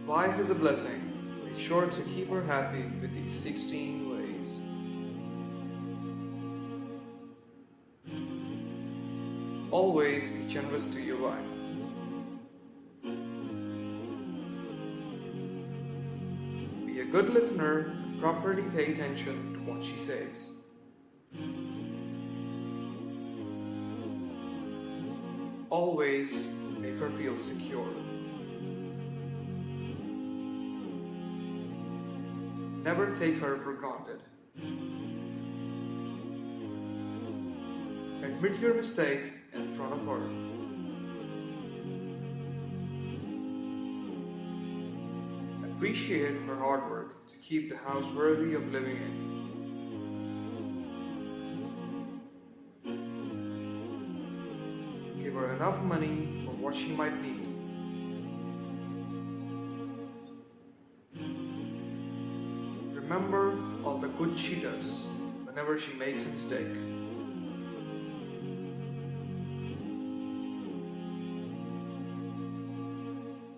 Wife is a blessing. Make sure to keep her happy with these 16 ways. Always be generous to your wife. Be a good listener and properly pay attention to what she says. Always make her feel secure. Never take her for granted. Admit your mistake in front of her. Appreciate her hard work to keep the house worthy of living in. Give her enough money for what she might need. Remember all the good she does whenever she makes a mistake.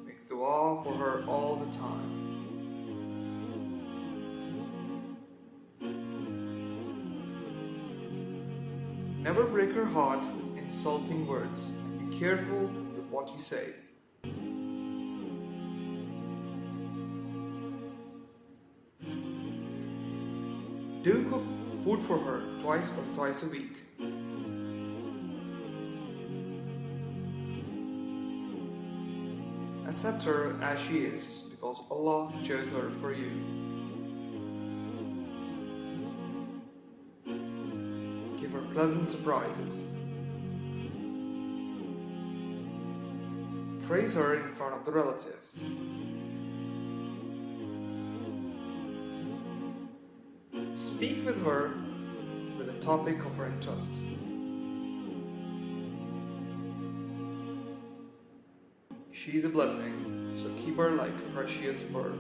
Make dua for her all the time. Never break her heart with insulting words, and be careful with what you say. Do cook food for her twice or thrice a week. Accept her as she is, because Allah chose her for you. Give her pleasant surprises. Praise her in front of the relatives. Speak with her with a topic of her interest. She's a blessing, so keep her like a precious pearl.